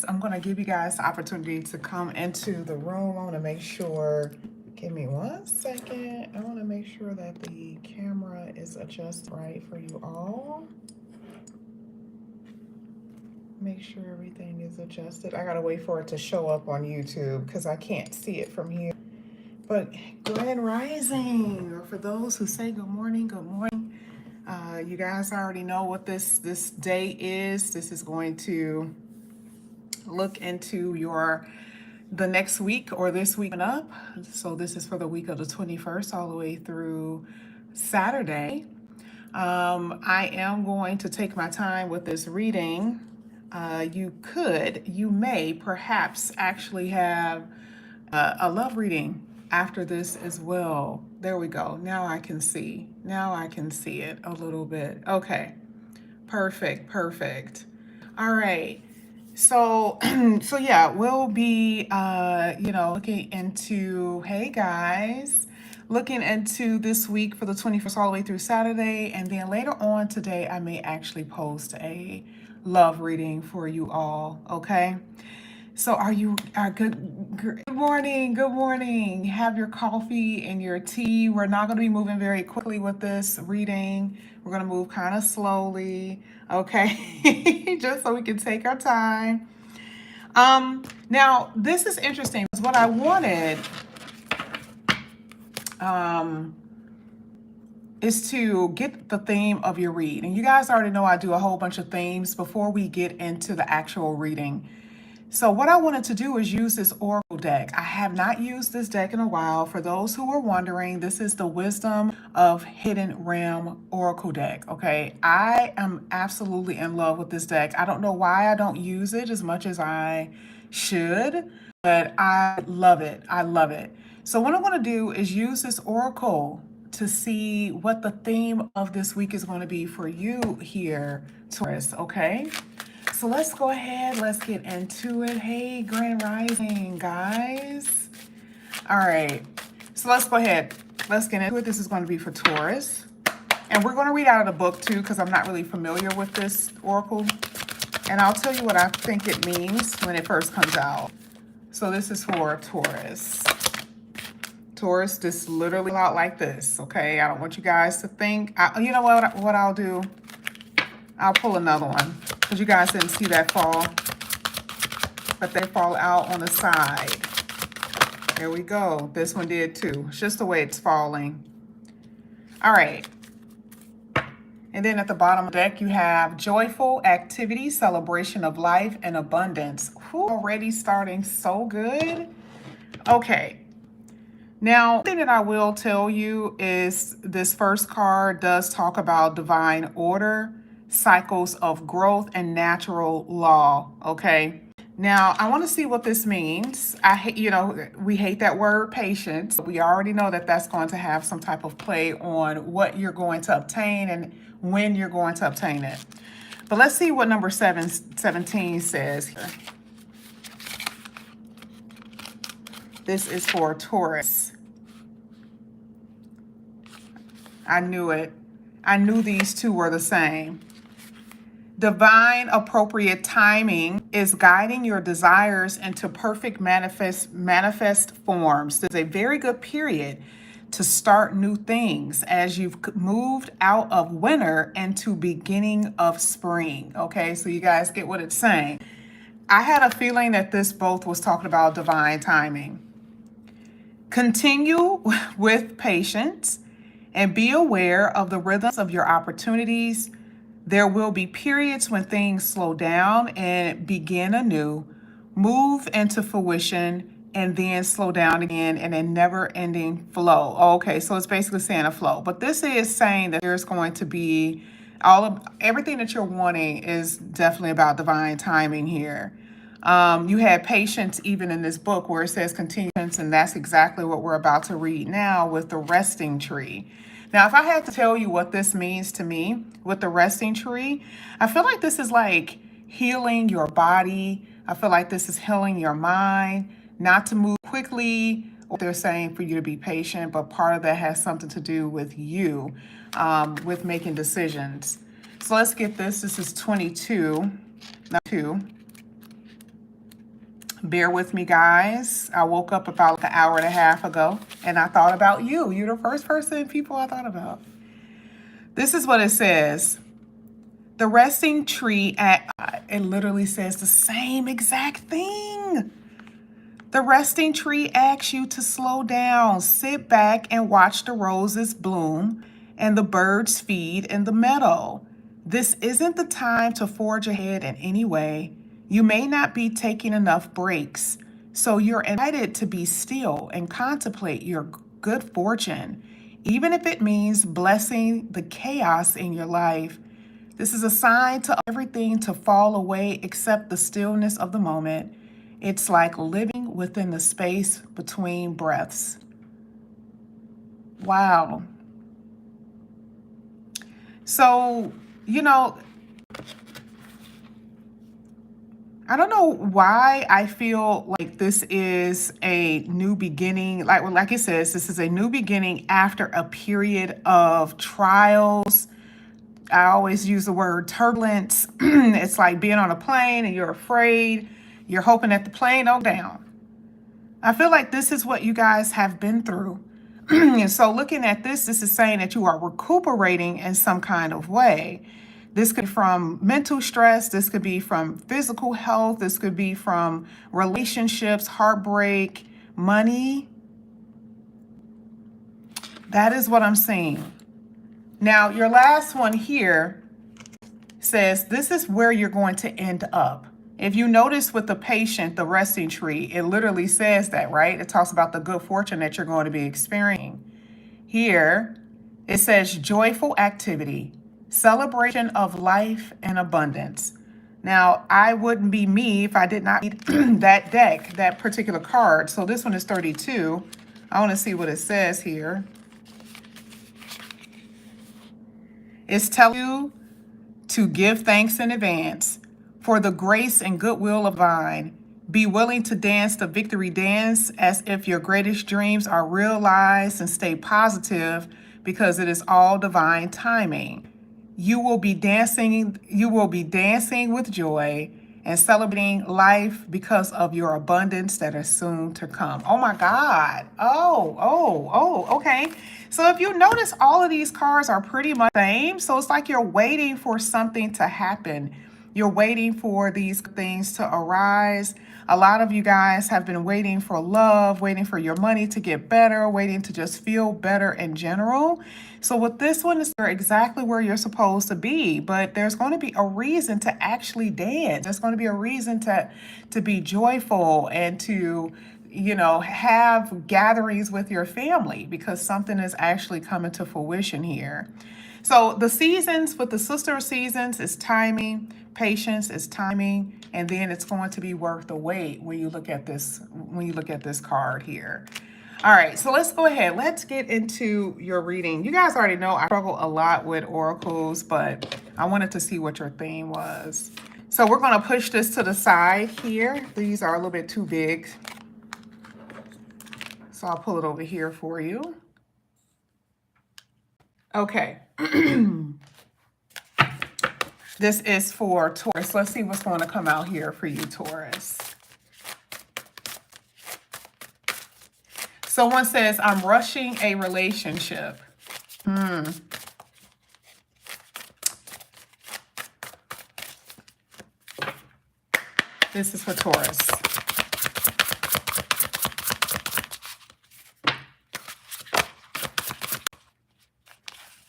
I'm going to give you guys the opportunity to come into the room. I want to make sure, give me 1 second. I want to make sure that the camera is adjusted right for you all. Make sure everything is adjusted. I got to wait for it to show up on YouTube because I can't see it from here. But Grand Rising, or for those who say good morning, good morning. You guys already know what this day is. This is going to look into the next week or this week and up. So this is for the week of the 21st all the way through Saturday. I am going to take my time with this reading. You may perhaps actually have a love reading after this as well. There we go. Now I can see. Now I can see it a little bit. Okay. Perfect. Perfect. All right. So, so yeah, we'll be, looking into, hey guys, looking into this week for the 21st all the way through Saturday. And then later on today, I may actually post a love reading for you all. Okay. So good morning, good morning. Have your coffee and your tea. We're not going to be moving very quickly with this reading. We're going to move kind of slowly, okay? Just so we can take our time. Now this is interesting because what I wanted is to get the theme of your read. And you guys already know I do a whole bunch of themes before we get into the actual reading. So what I wanted to do is use this oracle deck. I have not used this deck in a while. For those who are wondering, this is the Wisdom of Hidden Realm oracle deck, okay? I am absolutely in love with this deck. I don't know why I don't use it as much as I should, but I love it. I love it. So what I'm going to do is use this oracle to see what the theme of this week is going to be for you here, Taurus, okay? So let's go ahead, let's get into it. Hey, Grand Rising, guys. All right, so let's go ahead. Let's get into it. This is going to be for Taurus. And we're going to read out of the book too, because I'm not really familiar with this oracle. And I'll tell you what I think it means when it first comes out. So this is for Taurus. Taurus, this literally out like this, okay? I don't want you guys to think, you know what I'll do? I'll pull another one because you guys didn't see that fall, but they fall out on the side. There we go. This one did too. It's just the way it's falling. All right. And then at the bottom of the deck, you have joyful activity, celebration of life and abundance. Whew, already starting so good. Okay. Now, one thing that I will tell you is this first card does talk about divine order, cycles of growth, and natural law, okay? Now, I want to see what this means. We hate that word patience. We already know that that's going to have some type of play on what you're going to obtain and when you're going to obtain it. But let's see what number 17 says here. This is for Taurus. I knew it. I knew these two were the same. Divine appropriate timing is guiding your desires into perfect manifest forms. There's a very good period to start new things as you've moved out of winter into beginning of spring. Okay, so you guys get what it's saying. I had a feeling that this both was talking about divine timing. Continue with patience and be aware of the rhythms of your opportunities. There will be periods when things slow down and begin anew, move into fruition, and then slow down again in a never-ending flow. Okay, so it's basically saying a flow. But this is saying that there's going to be everything that you're wanting is definitely about divine timing here. You had patience even in this book where it says continuance, and that's exactly what we're about to read now with the resting tree. Now, if I had to tell you what this means to me with the resting tree, I feel like this is like healing your body. I feel like this is healing your mind, not to move quickly. They're saying for you to be patient, but part of that has something to do with you, with making decisions. So let's get this. This is 22. Now 2. Bear with me, guys. I woke up about an hour and a half ago, and I thought about you. You're the first people I thought about. This is what it says. The resting tree it literally says the same exact thing. The resting tree asks you to slow down, sit back and watch the roses bloom and the birds feed in the meadow. This isn't the time to forge ahead in any way. You may not be taking enough breaks, so you're invited to be still and contemplate your good fortune, even if it means blessing the chaos in your life. This is a sign to everything to fall away except the stillness of the moment. It's like living within the space between breaths. Wow. So, I don't know why I feel like this is a new beginning. Like it says, this is a new beginning after a period of trials. I always use the word turbulence. It's like being on a plane and you're afraid. You're hoping that the plane don't go down. I feel like this is what you guys have been through. And so looking at this is saying that you are recuperating in some kind of way. This could be from mental stress. This could be from physical health. This could be from relationships, heartbreak, money. That is what I'm seeing. Now, your last one here says this is where you're going to end up. If you notice with the patient, the resting tree, it literally says that, right? It talks about the good fortune that you're going to be experiencing. Here, it says joyful activity, celebration of life and abundance. Now, I wouldn't be me if I did not need that deck, that particular card. So this one is 32. I want to see what it says here. It's telling you to give thanks in advance for the grace and goodwill of thine. Be willing to dance the victory dance as if your greatest dreams are realized, and stay positive because it is all divine timing. You will be dancing with joy and celebrating life because of your abundance that is soon to come. Oh my God. Okay. So if you notice, all of these cards are pretty much the same. So it's like you're waiting for something to happen. You're waiting for these things to arise. A lot of you guys have been waiting for love, waiting for your money to get better, waiting to just feel better in general. So with this one, you're exactly where you're supposed to be, but there's going to be a reason to actually dance. There's going to be a reason to be joyful and to, have gatherings with your family, because something is actually coming to fruition here. So the seasons with the sister seasons is timing, patience is timing, and then it's going to be worth the wait when you look at this card here. All right, so let's go ahead. Let's get into your reading. You guys already know I struggle a lot with oracles, but I wanted to see what your theme was. So we're going to push this to the side here. These are a little bit too big. So I'll pull it over here for you. Okay. This is for Taurus. Let's see what's going to come out here for you, Taurus. Someone says, I'm rushing a relationship. This is for Taurus.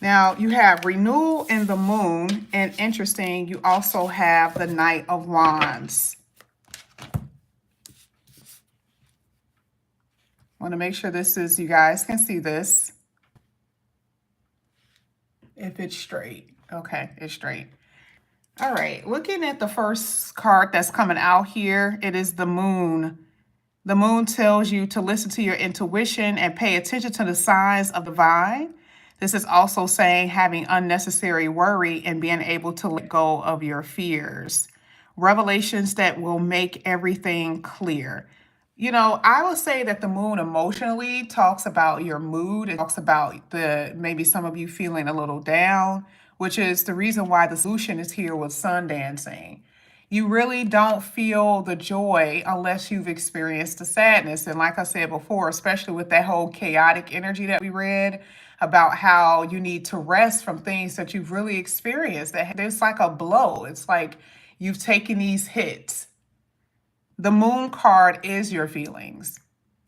Now, you have renewal in the moon, and interesting, you also have the Knight of Wands. Want to make sure you guys can see this. If it's straight. Okay, it's straight. All right, looking at the first card that's coming out here, it is the moon. The moon tells you to listen to your intuition and pay attention to the signs of the divine. This is also saying having unnecessary worry and being able to let go of your fears. Revelations that will make everything clear. I would say that the moon emotionally talks about your mood. It talks about maybe some of you feeling a little down, which is the reason why the solution is here with sun dancing. You really don't feel the joy unless you've experienced the sadness. And like I said before, especially with that whole chaotic energy that we read about how you need to rest from things that you've really experienced, that it's like a blow. It's like you've taken these hits. The moon card is your feelings.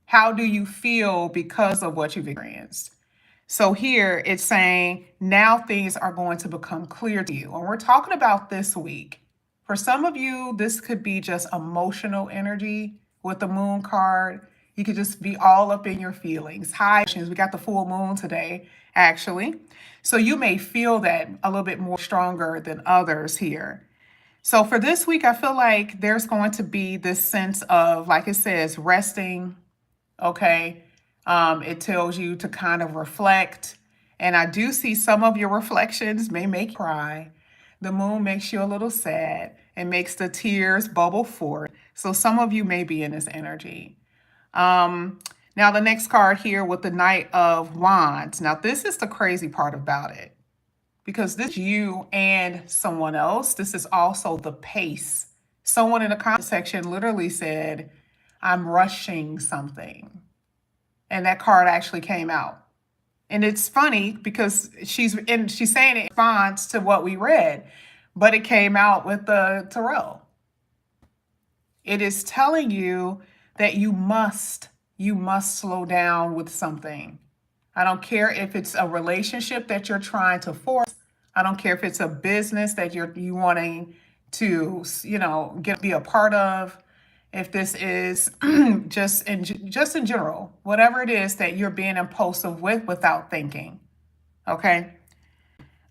How do you feel because of what you've experienced? So here it's saying now things are going to become clear to you. And we're talking about this week. For some of you, this could be just emotional energy with the moon card. You could just be all up in your feelings. High emotions. We got the full moon today, actually. So you may feel that a little bit more stronger than others here. So for this week, I feel like there's going to be this sense of, like it says, resting. Okay. It tells you to kind of reflect. And I do see some of your reflections may make you cry. The moon makes you a little sad and makes the tears bubble forth. So some of you may be in this energy. Now the next card here with the Knight of Wands. Now this is the crazy part about it, because this is you and someone else. This is also the pace. Someone in the comment section literally said, I'm rushing something. And that card actually came out. And it's funny because she's saying it in response to what we read, but it came out with the tarot. It is telling you that you must slow down with something. I don't care if it's a relationship that you're trying to force. I don't care if it's a business that you wanting to, be a part of. If this is just in general, whatever it is that you're being impulsive with without thinking. Okay.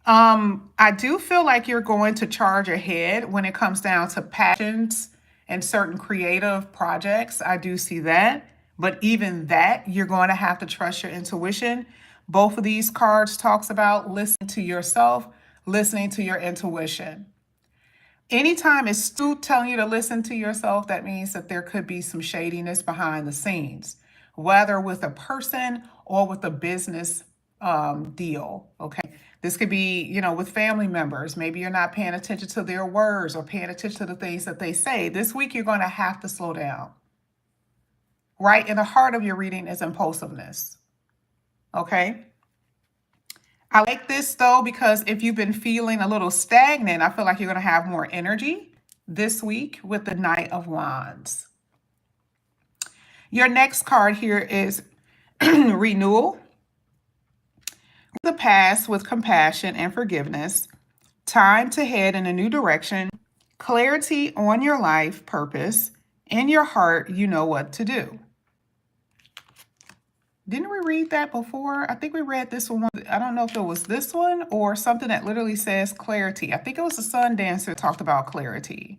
I do feel like you're going to charge ahead when it comes down to passions and certain creative projects. I do see that. But even that, you're going to have to trust your intuition. Both of these cards talks about listening to yourself, listening to your intuition. Anytime it's still telling you to listen to yourself, that means that there could be some shadiness behind the scenes, whether with a person or with a business deal. Okay. This could be, with family members. Maybe you're not paying attention to their words or paying attention to the things that they say. This week, you're going to have to slow down. Right in the heart of your reading is impulsiveness. Okay. I like this though, because if you've been feeling a little stagnant, I feel like you're going to have more energy this week with the Knight of Wands. Your next card here is renewal. The past with compassion and forgiveness. Time to head in a new direction. Clarity on your life purpose. In your heart, you know what to do. Didn't we read that before? I think we read this one. I don't know if it was this one or something that literally says clarity. I think it was the Sun Dancer that talked about clarity.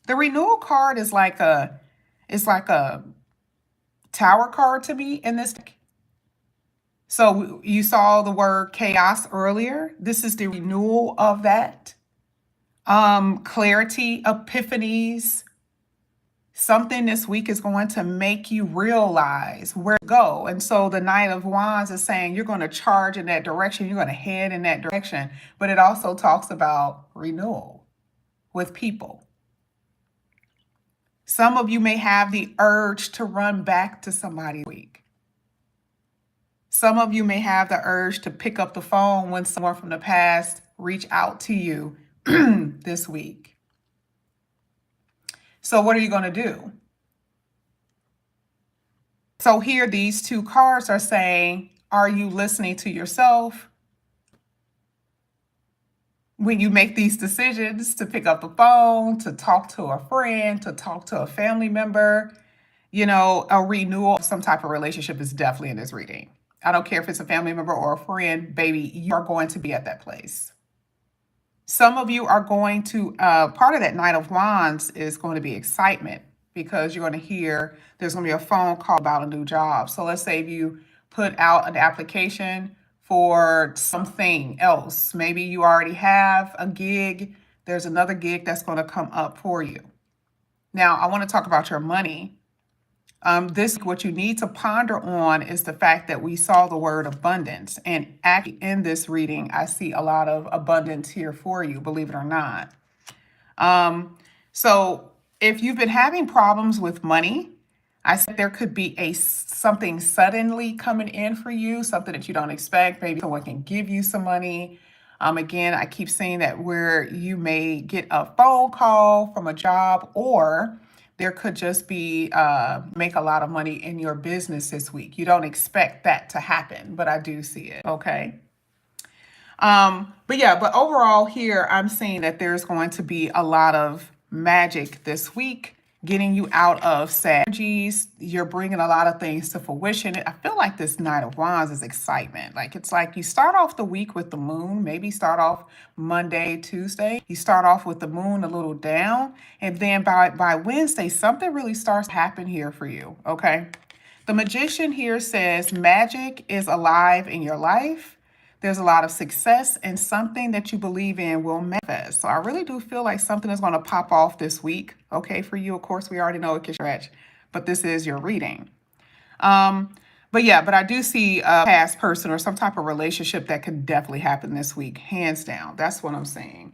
The renewal card is like a tower card to me in this deck. So you saw the word chaos earlier. This is the renewal of that. Clarity, epiphanies. Something this week is going to make you realize where to go. And so the Knight of Wands is saying you're going to charge in that direction. You're going to head in that direction. But it also talks about renewal with people. Some of you may have the urge to run back to somebody this week. Some of you may have the urge to pick up the phone when someone from the past reach out to you this week. So what are you going to do? So here, these two cards are saying, are you listening to yourself? When you make these decisions to pick up the phone, to talk to a friend, to talk to a family member, a renewal of some type of relationship is definitely in this reading. I don't care if it's a family member or a friend, baby, you are going to be at that place. Some of you are going to, part of that Knight of Wands is going to be excitement, because you're going to hear there's going to be a phone call about a new job. So let's say if you put out an application for something else, maybe you already have a gig, there's another gig that's going to come up for you. Now, I want to talk about your money. This, what you need to ponder on is the fact that we saw the word abundance. And actually, in this reading, I see a lot of abundance here for you, believe it or not. So if you've been having problems with money, I said there could be something suddenly coming in for you, something that you don't expect. Maybe someone can give you some money. Again, I keep saying that where you may get a phone call from a job, or there could just be make a lot of money in your business this week. You don't expect that to happen, but I do see it. Okay. But overall here, I'm seeing that there's going to be a lot of magic this week, getting you out of sad energies. You're bringing a lot of things to fruition. I feel like this Knight of Wands is excitement. Like, it's like you start off the week with the moon, maybe start off Monday, Tuesday. You start off with the moon a little down, and then by Wednesday, something really starts to happen here for you, okay? The Magician here says magic is alive in your life. There's a lot of success, and something that you believe in will manifest. So I really do feel like something is going to pop off this week. Okay, for you, of course, we already know it can stretch, but this is your reading. But I do see a past person or some type of relationship that could definitely happen this week, hands down. That's what I'm saying.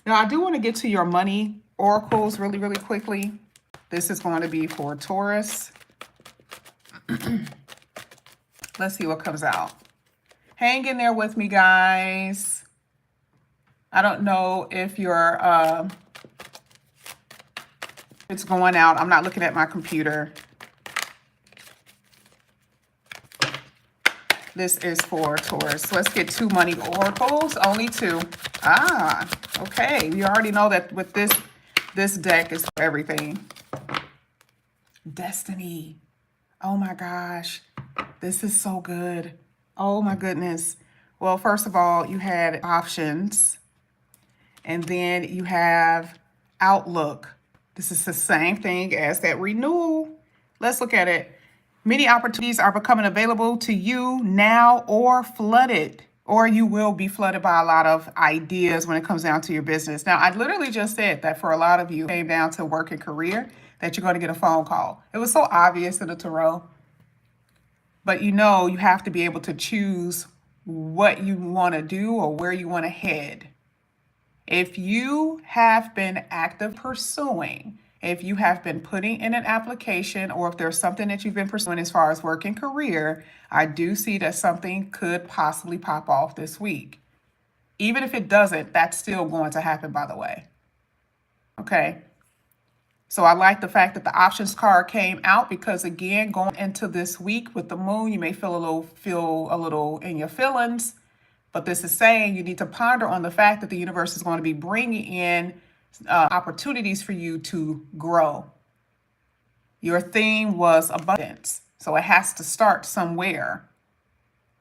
Now, I do want to get to your money oracles really, really quickly. This is going to be for Taurus. Let's see what comes out. Hang in there with me, guys. I don't know if it's going out. I'm not looking at my computer. This is for Taurus. Let's get 2 money oracles. Only 2. Okay. You already know that with this deck is for everything. Destiny. Oh my gosh. This is so good. Oh my goodness. Well, first of all, you had options, and then you have outlook. This is the same thing as that renewal. Let's look at it. Many opportunities are becoming available to you now, or flooded, or you will be flooded by a lot of ideas when it comes down to your business. Now, I literally just said that for a lot of you, it came down to work and career, that you're going to get a phone call. It was so obvious in the tarot. But you have to be able to choose what you want to do or where you want to head. If you have been active pursuing, if you have been putting in an application, or if there's something that you've been pursuing as far as work and career, I do see that something could possibly pop off this week. Even if it doesn't, that's still going to happen, by the way. Okay. So I like the fact that the options card came out, because again, going into this week with the moon, you may feel a little in your feelings, but this is saying you need to ponder on the fact that the universe is going to be bringing in opportunities for you to grow. Your theme was abundance, so it has to start somewhere.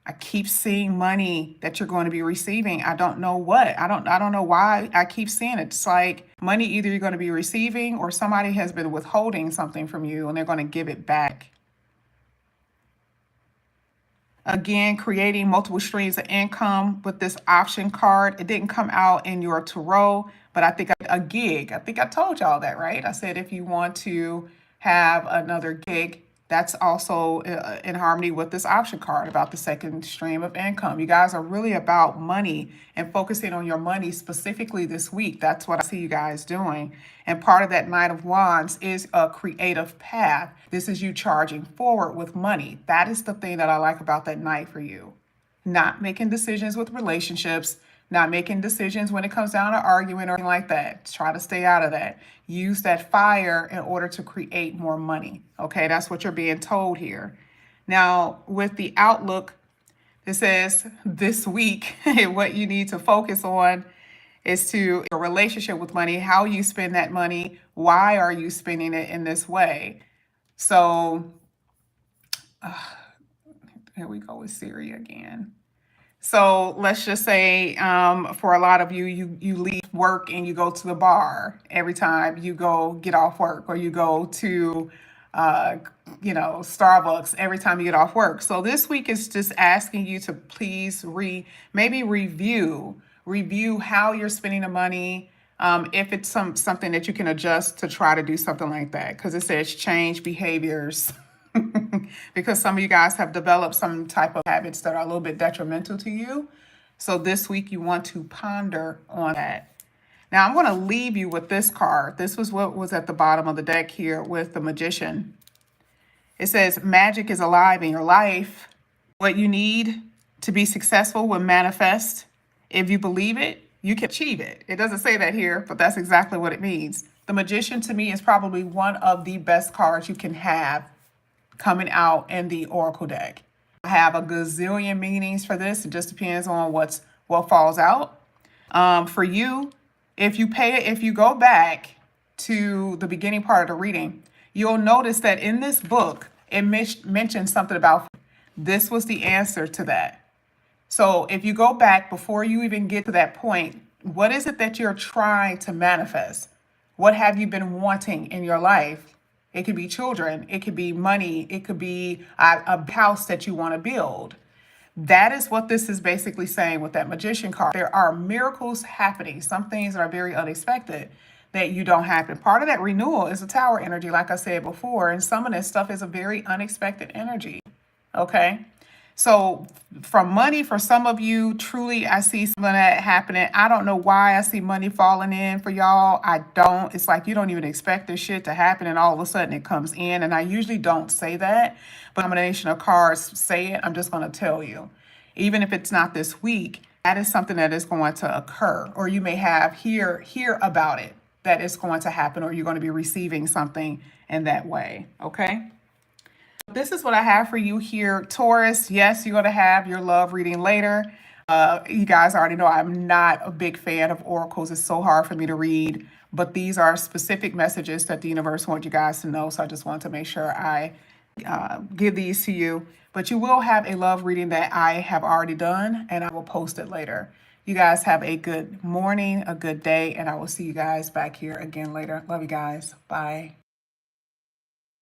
I keep seeing money that you're going to be receiving. I don't know what. I don't know why I keep seeing it. It's like money either you're going to be receiving, or somebody has been withholding something from you and they're going to give it back. Again, creating multiple streams of income with this option card. It didn't come out in your tarot, but I think a gig. I think I told y'all that, right? I said if you want to have another gig, that's also in harmony with this option card about the second stream of income. You guys are really about money and focusing on your money specifically this week. That's what I see you guys doing. And part of that Knight of Wands is a creative path. This is you charging forward with money. That is the thing that I like about that Knight for you. Not making decisions with relationships, not making decisions when it comes down to arguing or anything like that. Try to stay out of that. Use that fire in order to create more money. Okay, that's what you're being told here. Now, with the outlook, it says this week, what you need to focus on is to your relationship with money, how you spend that money, why are you spending it in this way? So, here we go with Siri again. So let's just say for a lot of you, you leave work and you go to the bar every time you go get off work, or you go to, Starbucks every time you get off work. So this week is just asking you to please maybe review how you're spending the money, if it's something that you can adjust to try to do something like that, because it says change behaviors. Because some of you guys have developed some type of habits that are a little bit detrimental to you. So this week you want to ponder on that. Now I'm going to leave you with this card. This was what was at the bottom of the deck here with the Magician. It says magic is alive in your life. What you need to be successful will manifest. If you believe it, you can achieve it. It doesn't say that here, but that's exactly what it means. The Magician to me is probably one of the best cards you can have coming out in the Oracle deck. I have a gazillion meanings for this. It just depends on what falls out. For you, if you go back to the beginning part of the reading, you'll notice that in this book, it mentions something about this was the answer to that. So if you go back before you even get to that point, what is it that you're trying to manifest? What have you been wanting in your life? It could be children, it could be money, it could be a house that you want to build. That is what this is basically saying with that Magician card. There are miracles happening. Some things that are very unexpected that you don't happen. Part of that renewal is a tower energy, like I said before, and some of this stuff is a very unexpected energy. Okay. So from money, for some of you, truly, I see some of that happening. I don't know why I see money falling in for y'all. I don't. It's like you don't even expect this shit to happen, and all of a sudden it comes in. And I usually don't say that, but a combination of cards say it. I'm just going to tell you. Even if it's not this week, that is something that is going to occur. Or you may have hear about it, that is going to happen, or you're going to be receiving something in that way. Okay. This is what I have for you here, Taurus. Yes, you're going to have your love reading later. You guys already know I'm not a big fan of oracles. It's so hard for me to read, but these are specific messages that the universe wants you guys to know. So I just want to make sure I give these to you. But you will have a love reading that I have already done, and I will post it later. You guys have a good morning, a good day, and I will see you guys back here again later. Love you guys. Bye.